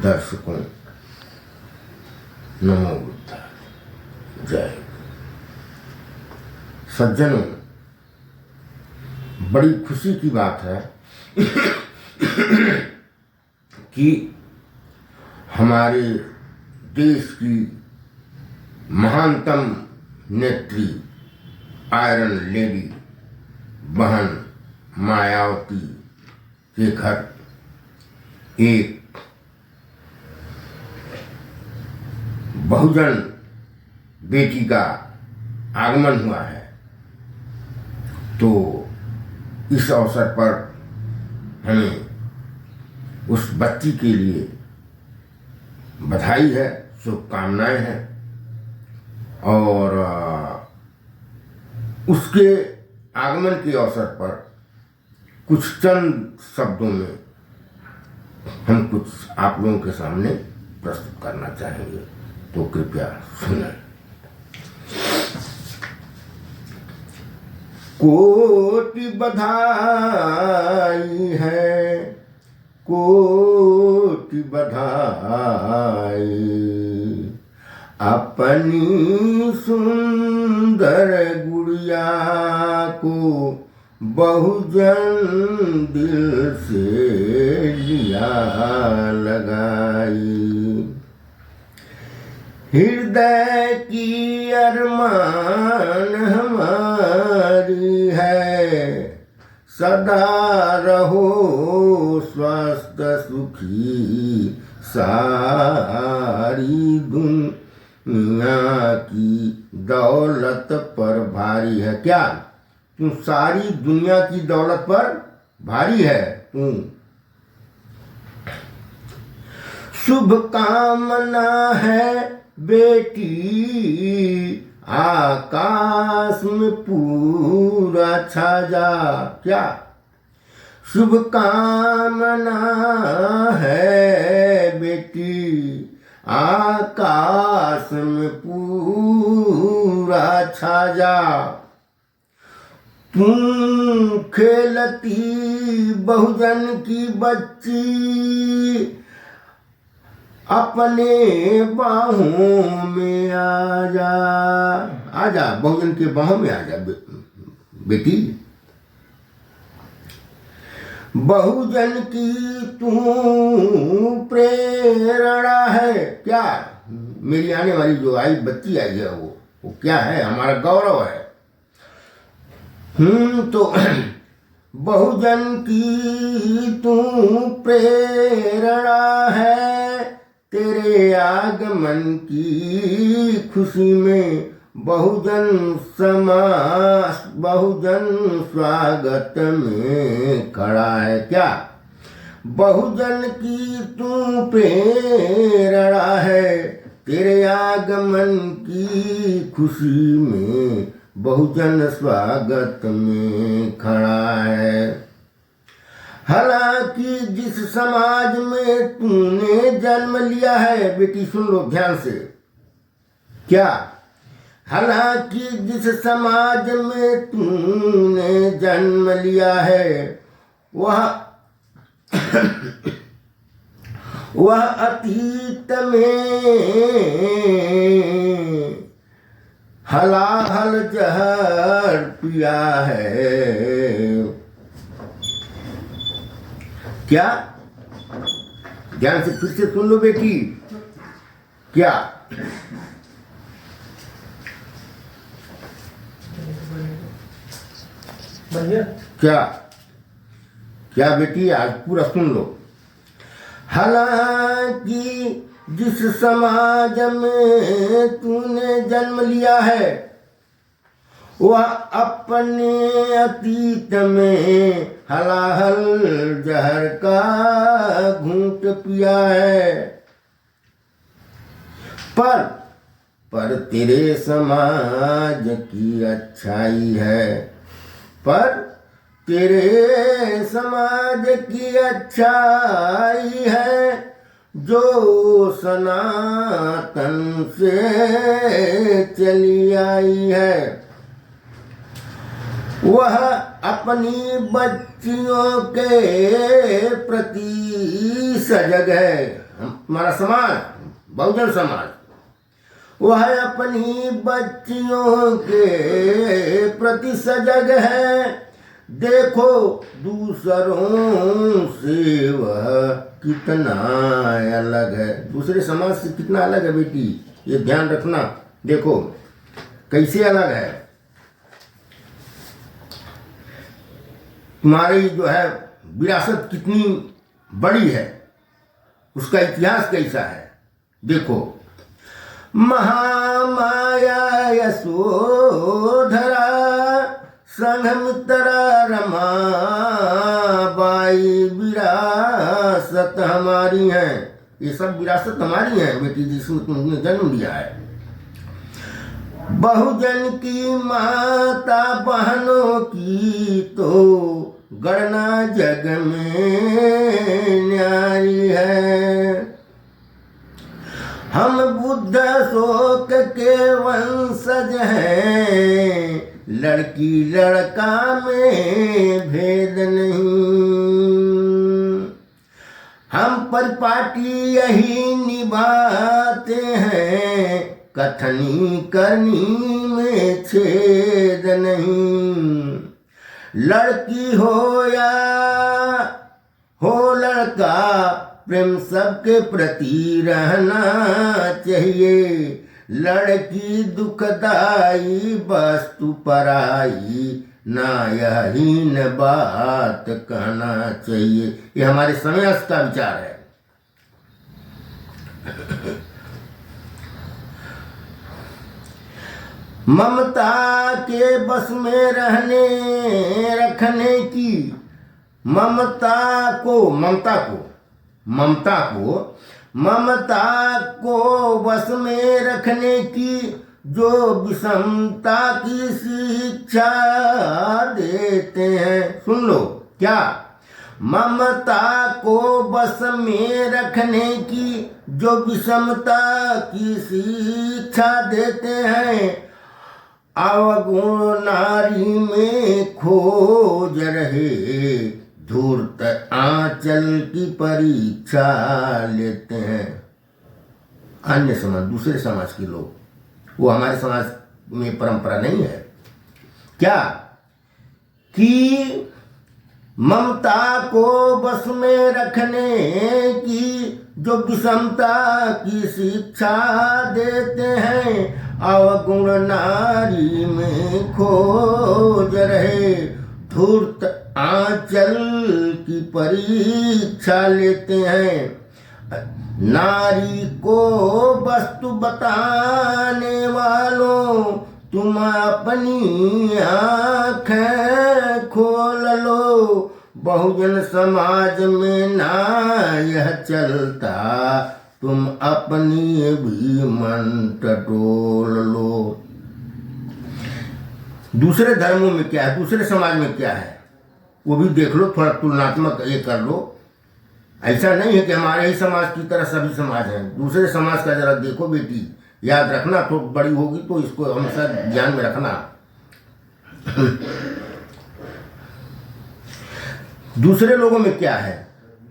दर्शकों, नमो बुद्धाय, जय। सज्जनों, बड़ी खुशी की बात है कि हमारे देश की महानतम नेत्री आयरन लेडी बहन मायावती के घर एक बहुजन बेटी का आगमन हुआ है। तो इस अवसर पर हमें उस बच्ची के लिए बधाई है, शुभकामनाएं हैं और उसके आगमन के अवसर पर कुछ चंद शब्दों में हम कुछ आप लोगों के सामने प्रस्तुत करना चाहेंगे, तो कृपया सुनें। कोटि बधाई है, कोटि बधाई, अपनी सुंदर गुड़िया को बहुजन दिल से लिया लगाई। हृदय की अरमान हमारी है, सदा रहो स्वस्थ सुखी, सारी दुनिया की दौलत पर भारी है। क्या तू सारी दुनिया की दौलत पर भारी है? तू शुभकामना है बेटी, आकाश में पूरा छा जा। क्या शुभकामना है बेटी, आकाश में पूरा छा जा। तुम खेलती बहुजन की बच्ची, अपने बाहों में आजा, आजा बहुजन के बाहों में आजा बेटी। बहुजन की तू प्रेरणा है। क्या मेरी आने वाली जो आई बच्ची आई है वो क्या है? हमारा गौरव है। तो बहुजन की तू प्रेरणा है, तेरे आगमन की खुशी में बहुजन समाज बहुजन स्वागत में खड़ा है। क्या बहुजन की तू प्रेरणा है, तेरे आगमन की खुशी में बहुजन स्वागत में खड़ा है। हालांकि जिस समाज में तूने जन्म लिया है, बेटी सुन लो ध्यान से। क्या हालांकि जिस समाज में तूने जन्म लिया है, वह अतीत में हलाहल जहर पिया है। क्या ध्यान से फिर से सुन लो बेटी। क्या क्या क्या बेटी, आज पूरा सुन लो। हालांकि जिस समाज में तूने जन्म लिया है, वह अपने अतीत में हलाहल जहर का घूंट पिया है। पर तेरे समाज की अच्छाई है, पर तेरे समाज की अच्छाई है, जो सनातन से चली आई है। वह अपनी बच्चियों के प्रति सजग है। तुम्हारा समाज, बहुजन समाज, वह अपनी बच्चियों के प्रति सजग है। देखो दूसरों से वह कितना अलग है, दूसरे समाज से कितना अलग है बेटी, ये ध्यान रखना। देखो कैसे अलग है, तुम्हारी जो है विरासत कितनी बड़ी है, उसका इतिहास कैसा है। देखो महामाया यशोधरा संघमित्रा रमा बाई विरासत हमारी है, ये सब विरासत हमारी है बेटी, जिसमें तुमने जन्म लिया है। बहुजन की माता बहनों की तो गणना जग में न्यारी है। हम बुद्ध शोक के वंशज हैं, लड़की लड़का में भेद नहीं। हम परिपाटी यही निभाते हैं, कथनी करनी में छेद नहीं। लड़की हो या हो लड़का, प्रेम सबके प्रति रहना चाहिए। लड़की दुखदाई वस्तु पराई, ना यह हीन बात कहना चाहिए। ये हमारे समय का विचार है। ममता के बस में रहने रखने की, ममता को बस में रखने की जो विषमता की शिक्षा देते हैं। सुन लो क्या, ममता को बस में रखने की जो विषमता की शिक्षा देते हैं, अवगुण नारी में खोज रहे, धूर्त आंचल की परीक्षा लेते हैं। अन्य समाज, दूसरे समाज के लोग, वो हमारे समाज में परंपरा नहीं है क्या कि ममता को बस में रखने की जो विषमता की शिक्षा देते हैं, अवगुण नारी में खोज रहे, धूर्त आंचल की परीक्षा लेते हैं। नारी को वस्तु बताने वालों, तुम अपनी आँखें खोल लो। बहुजन समाज में ना यह चलता, तुम अपनी भी मन टटोल लो। दूसरे धर्मों में क्या है, दूसरे समाज में क्या है, वो भी देख लो, थोड़ा तुलनात्मक ये कर लो। ऐसा नहीं है कि हमारे ही समाज की तरह सभी समाज हैं। दूसरे समाज का जरा देखो बेटी, याद रखना, तो बड़ी होगी तो इसको हमेशा ध्यान में रखना। दूसरे लोगों में क्या है,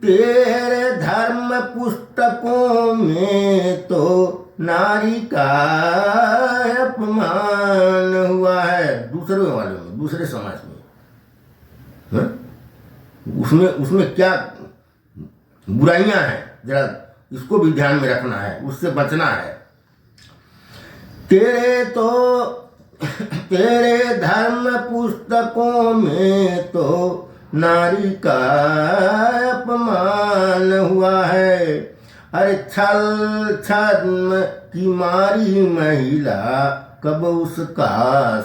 तेरे धर्म पुस्तकों में तो नारी का अपमान हुआ है। दूसरे वाले में, दूसरे समाज में, उसमें क्या बुराइयां हैं, जरा इसको भी ध्यान में रखना है, उससे बचना है। तेरे धर्म पुस्तकों में तो नारी का अपमान हुआ है। अरे छल छद्म की मारी महिला, कब उसका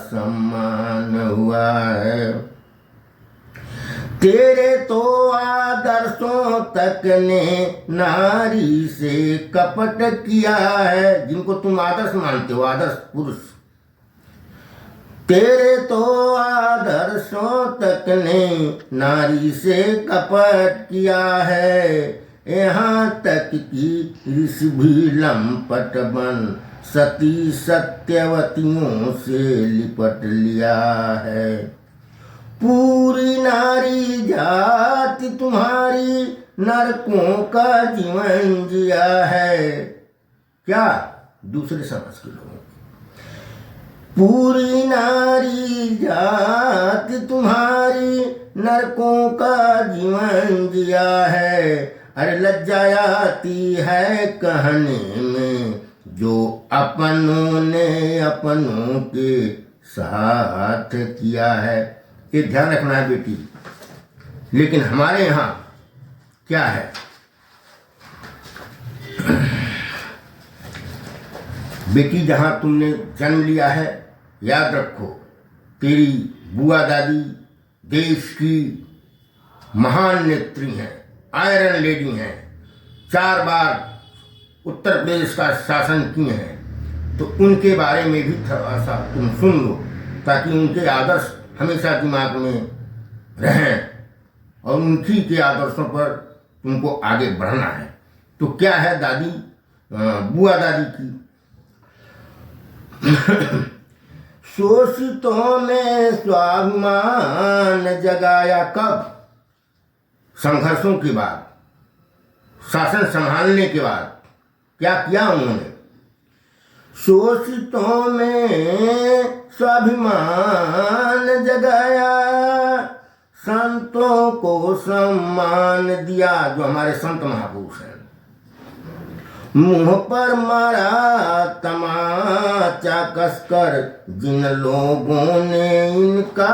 सम्मान हुआ है। तेरे तो आदर्शों तक ने नारी से कपट किया है, जिनको तुम आदर्श मानते हो, आदर्श पुरुष। तेरे तो आदर्शों तक ने नारी से कपट किया है, यहाँ तक कि ऋषि भी लंपट बन सती सत्यवतियों से लिपट लिया है। पूरी नारी जाति तुम्हारी नरकों का जीवन जिया है। क्या? दूसरे समाज के लोगों, पूरी नारी जात तुम्हारी नरकों का जीवन जिया है। अरे लज्जा आती है कहने में, जो अपनों ने अपनों के साथ किया है। ये ध्यान रखना है बेटी। लेकिन हमारे यहाँ क्या है, बेटी जहाँ तुमने जन्म लिया है, याद रखो तेरी बुआ दादी देश की महान नेत्री हैं, आयरन लेडी हैं, 4 बार उत्तर प्रदेश का शासन किए हैं। तो उनके बारे में भी थोड़ा सा तुम सुन लो, ताकि उनके आदर्श हमेशा दिमाग में रहें और उनकी के आदर्शों पर तुमको आगे बढ़ना है। तो क्या है दादी, बुआ दादी की शोषितों में स्वाभिमान जगाया कब? संघर्षों के बाद, शासन संभालने के बाद क्या किया उन्होंने? शोषितों में स्वाभिमान जगाया, संतों को सम्मान दिया, जो हमारे संत महापुरुष हैं। मुंह पर मारा तमाचा कसकर जिन लोगों ने इनका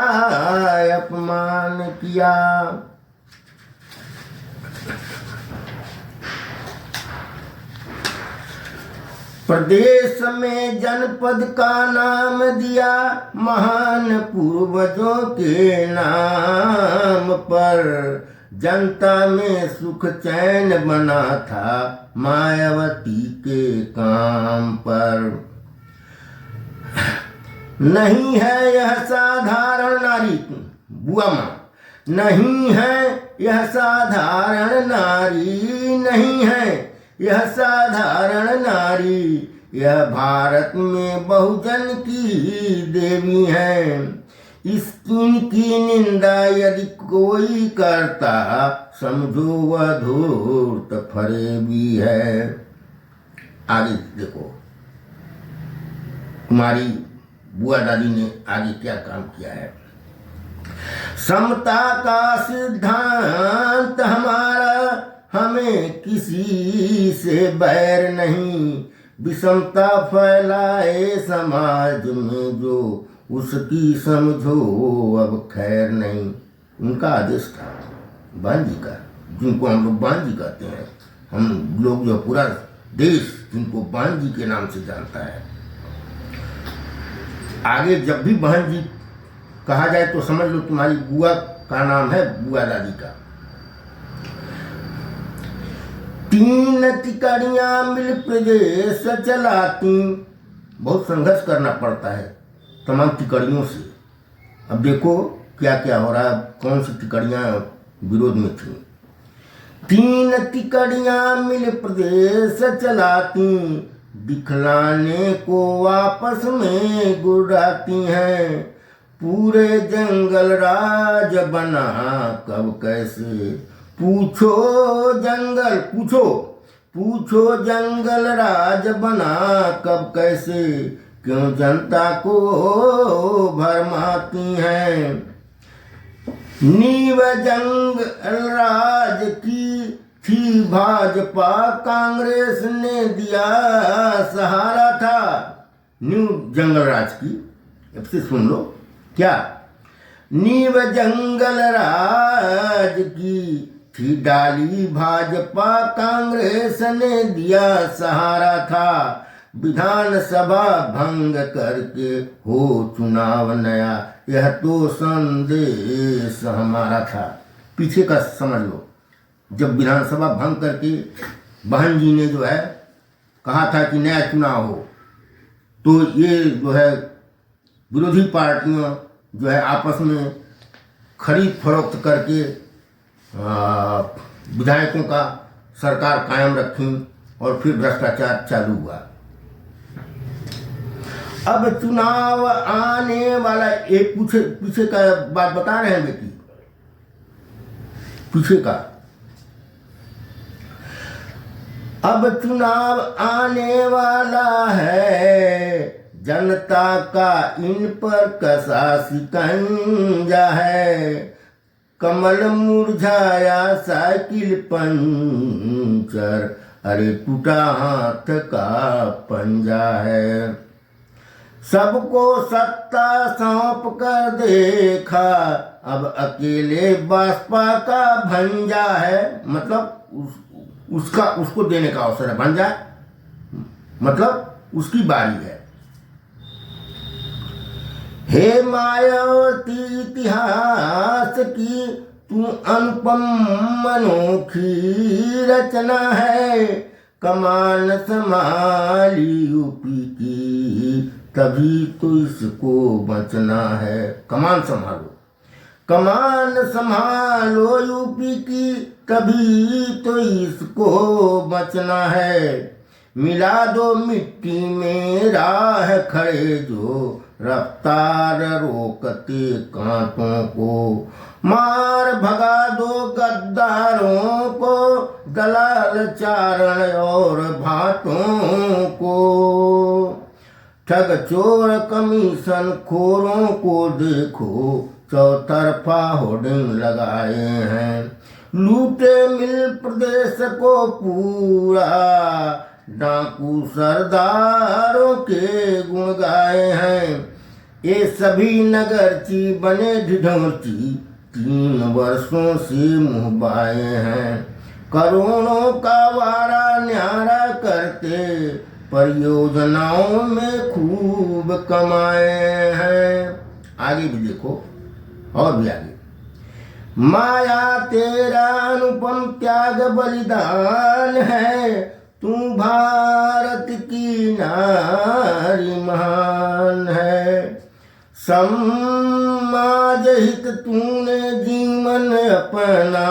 अपमान किया। प्रदेश में जनपद का नाम दिया महान पूर्वजों के नाम पर। जनता में सुख चैन बना था मायावती के काम पर। नहीं है यह साधारण नारी, बुआ माँ, नहीं है यह साधारण नारी, नहीं है यह साधारण नारी, यह भारत में बहुजन की देवी है। इनकी निंदा यदि कोई करता, समझो वह धूर्त फरेबी है। आगे देखो तुम्हारी बुआ दादी ने आगे क्या काम किया है। समता का सिद्धांत हमारा, हमें किसी से बैर नहीं। विषमता फैलाए समाज में जो, उसकी समझो अब खैर नहीं। उनका आदेश था बांजी का, जिनको हम लोग बांजी कहते हैं। हम लोग जो पूरा देश जिनको बांजी के नाम से जानता है। आगे जब भी बहन जी कहा जाए तो समझ लो तुम्हारी बुआ का नाम है बुआ दादी का। 3 तिकड़ियां मिल प्रदेश चलाती। बहुत संघर्ष करना पड़ता है तमाम टिकड़ियों से। अब देखो क्या क्या हो रहा है, कौन सी टिकड़ियां विरोध में थी। 3 तिकड़ियां मिल प्रदेश चलाती, दिखलाने को आपस में गुड़ाती हैं। पूरे जंगल राज बना कब कैसे, पूछो जंगल राज बना कब कैसे, क्यों जनता को भरमाती हैं। नींव जंगल राज की थी भाजपा, कांग्रेस ने दिया सहारा था। नींव जंगल राज की, अब से सुन लो क्या। नींव जंगल राज की थी डाली भाजपा, कांग्रेस ने दिया सहारा था। विधानसभा भंग करके हो चुनाव नया, यह तो संदेश हमारा था। पीछे का समझ लो, जब विधानसभा भंग करके बहन जी ने जो है कहा था कि नया चुनाव हो, तो ये जो है विरोधी पार्टियां जो है आपस में खरीद फरोख्त करके विधायकों का सरकार कायम रखी और फिर भ्रष्टाचार चालू हुआ। अब चुनाव आने वाला, एक पीछे का बात बता रहे हैं बेटी, पीछे का अब चुनाव आने वाला है, जनता का इन पर कसा शिकंजा है। कमल मुरझाया साइकिल पंचर, अरे टूटा हाथ का पंजा है। सबको सत्ता सौंप कर देखा, अब अकेले बसपा का भंजा है। मतलब उसको देने का अवसर है। भंजा मतलब उसकी बारी है। हे मायावती इतिहास की तू अनुपम अनोखी रचना है। कमान संभाली यूपी की, तभी तो इसको बचना है। कमान संभालो, कमान संभालो यूपी की, तभी तो इसको बचना है। मिला दो मिट्टी में राह खड़े जो, रफ्तार रोकते कांटों को। मार भगा दो गद्दारों को, दलाल चारण और भाटों को। ठग चोर कमीशन खोरों को देखो, चौतरफा होर्डिंग लगाए हैं। लूटे मिल प्रदेश को पूरा, डाकू सरदारों के गुण गाए हैं। ये सभी नगरची बने ढिढोरची, 3 वर्षों से मुँह बाए हैं। करोड़ों का वारा न्यारा करते, परियोजनाओं में खूब कमाए हैं। आगे भी देखो, और भी आगे। माया तेरा अनुपम त्याग बलिदान है, तू भारत की नारी महान है। समाज हित तूने जीवन अपना,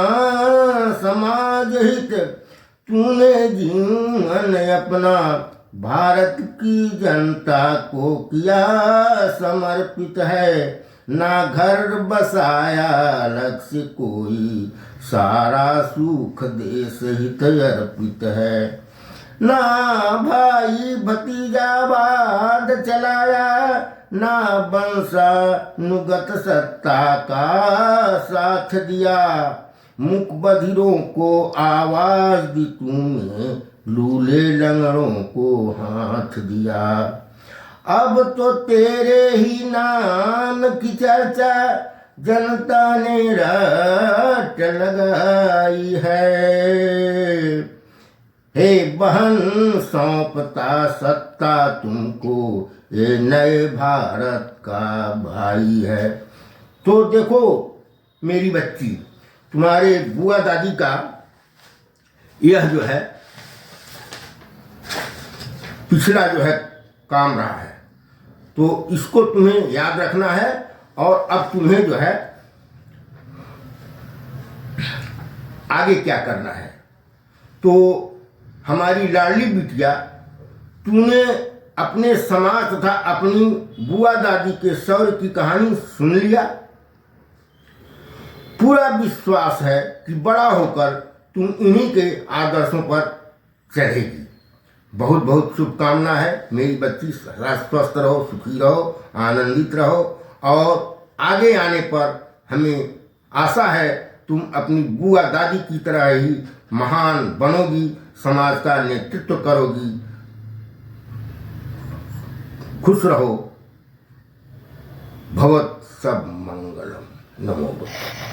समाज हित तूने जीवन अपना। भारत की जनता को किया समर्पित है। ना घर बसाया लक्ष्य कोई, सारा सुख देश हित अर्पित है। ना भाई भतीजावाद चलाया, ना वंशानुगत सत्ता का साथ दिया। मुख बधिरों को आवाज दी तूने, लूले लंगड़ों को हाथ दिया। अब तो तेरे ही नाम की चर्चा जनता ने रट लगाई है। हे बहन सौंपता सत्ता तुमको, ये नए भारत का भाई है। तो देखो मेरी बच्ची, तुम्हारे बुआ दादी का यह जो है पिछला जो है काम रहा है, तो इसको तुम्हें याद रखना है। और अब तुम्हें जो है आगे क्या करना है। तो हमारी लाडली बिटिया, तूने अपने समाज तथा अपनी बुआ दादी के शौर्य की कहानी सुन लिया। पूरा विश्वास है कि बड़ा होकर तुम इन्हीं के आदर्शों पर चढ़ेगी। बहुत बहुत शुभकामना है मेरी बच्ची। स्वस्थ रहो, सुखी रहो, आनंदित रहो। और आगे आने पर हमें आशा है तुम अपनी बुआ दादी की तरह ही महान बनोगी, समाज का नेतृत्व करोगी। खुश रहो। भवत सब मंगलम। नमो बुद्धाय।